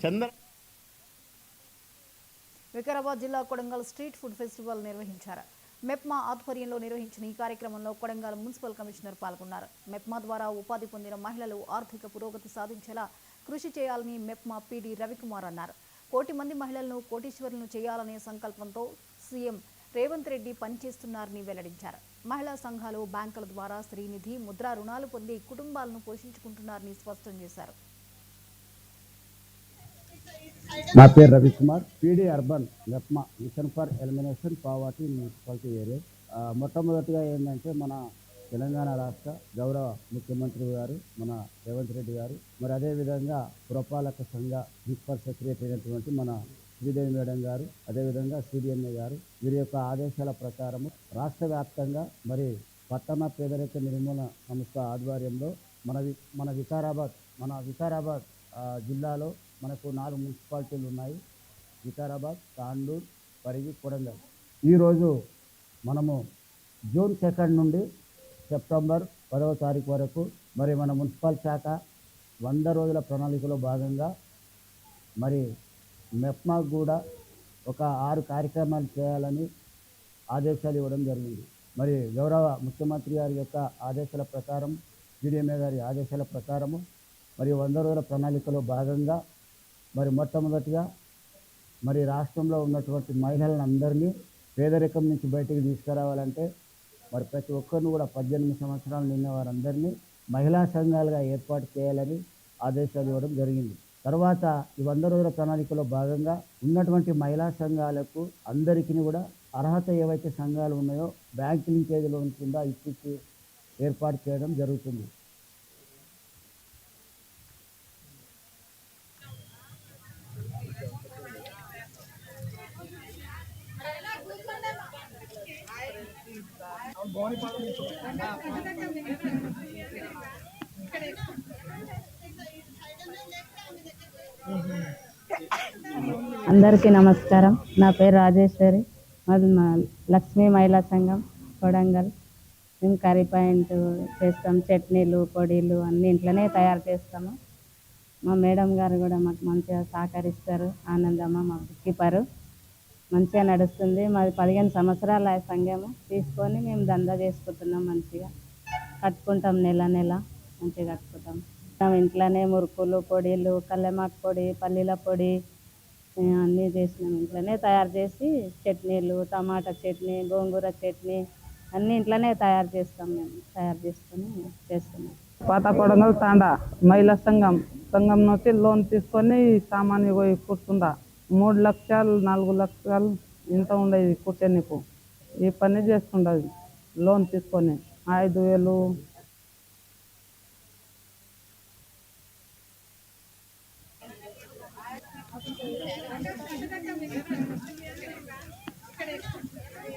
చంద్ర వికారాబాద్ జిల్లా Kodangal street food festival నిర్వహించారు. మెప్మా ఆధ్వర్యంలో నిర్వహించిన ఈ కార్యక్రమంలో కొడంగల్ మున్సిపల్ కమిషనర్ పాల్గొన్నారు. మెప్మా ద్వారా ఉపాధి పొందిన మహిళలు ఆర్థిక పురోగతి సాధించేలా కృషి చేయాలని మెప్మా పీడీ రవికుమార్ అన్నారు. 1 కోటి మంది మహిళలను కోటీశ్వరులను చేయాలనే సంకల్పంతో సీఎం రేవంత్ రెడ్డి పనిచేస్తున్నారని వెల్లడించారు. మహిళా సంఘాలు, బ్యాంకుల ద్వారా శ్రీనిధి, ముద్రా రుణాలు పొంది కుటుంబాలను పోషించుకుంటున్నారని స్పష్టం చేశారు. నా పేరు Ravikumar, PD urban MEPMA mission for elimination poverty in municipality area. మొట్టమొదటిగా ఏంటంటే మన తెలంగాణ రాష్ట్ర గౌరవ ముఖ్యమంత్రి గారు మన రేవంత్ రెడ్డి గారు, మరి అదేవిధంగా పురపాలక సంఘ ప్రిన్సిపల్ సెక్రటరీ అయినటువంటి మన శ్రీదేవి మేడం గారు, అదేవిధంగా సిడిఎంఏ గారు, వీరి యొక్క ఆదేశాల ప్రకారము రాష్ట్ర వ్యాప్తంగా మరి పట్టణ పేదరిక నిర్మూలన సంస్థ ఆధ్వర్యంలో మన వికారాబాద్ జిల్లాలో మనకు 4 మున్సిపాలిటీలు ఉన్నాయి. వికారాబాద్, తాండూర్, పరిగి, కొడంగల్. ఈరోజు మనము జూన్ 2 నుండి సెప్టెంబర్ 10వ తారీఖు వరకు మరి మన మున్సిపల్ శాఖ 100 రోజుల ప్రణాళికలో భాగంగా మరి మెప్మాకు కూడా ఒక 6 కార్యక్రమాలు చేయాలని ఆదేశాలు ఇవ్వడం జరిగింది. మరి గౌరవ ముఖ్యమంత్రి గారి యొక్క ఆదేశాల ప్రకారం, సిడిఎంఏ గారి ఆదేశాల ప్రకారము మరి 100 రోజుల ప్రణాళికలో భాగంగా మరి మొట్టమొదటిగా మరి రాష్ట్రంలో ఉన్నటువంటి మహిళలందరినీ పేదరికం నుంచి బయటికి తీసుకురావాలంటే మరి ప్రతి ఒక్కరిని కూడా 18 సంవత్సరాలు నిన్న వారందరినీ మహిళా సంఘాలుగా ఏర్పాటు చేయాలని ఆదేశాలు ఇవ్వడం జరిగింది. తర్వాత ఈ 100 రోజుల ప్రణాళికలో భాగంగా ఉన్నటువంటి మహిళా సంఘాలకు అందరికీ కూడా అర్హత ఏవైతే సంఘాలు ఉన్నాయో బ్యాంక్ లింకేజ్ లోన్ కింద ఇప్పించి ఏర్పాటు చేయడం జరుగుతుంది. అందరికీ నమస్కారం. నా పేరు రాజేశ్వరి. మాది లక్ష్మీ మహిళా సంఘం కొడంగల్. మేము కర్రీ పాయింట్ చేస్తాం, చట్నీలు, పొడిలు అన్నీ ఇంట్లోనే తయారు చేస్తాము. మా మేడం గారు కూడా మాకు మంచిగా సహకరిస్తారు. ఆనందమ్మ మా కీపరు మంచిగా నడుస్తుంది. మాది 15 సంవత్సరాల సంఘము తీసుకొని మేము దందా చేసుకుంటున్నాం. మంచిగా కట్టుకుంటాం, నెల మంచిగా కట్టుకుంటాం. ఇంట్లోనే మురుకులు, పొడిలు, కల్లెమాకు పొడి, పల్లీల పొడి అన్నీ చేసినాం. ఇంట్లోనే తయారు చేసి చట్నీలు, టమాటా చట్నీ, గోంగూర చట్నీ అన్నీ ఇంట్లోనే తయారు చేస్తాం. మేము తయారు చేసుకొని చేస్తున్నాం. పాత కొడంగల్ తాండా మహిళా సంఘం నుంచి లోన్ తీసుకొని సామాన్య పోయి కూర్చుందా 3 లక్షలు 4 లక్షలు ఇంత ఉండేది కూర్చొనికు. ఈ పని చేస్తుండదు లోన్ తీసుకొని 5,000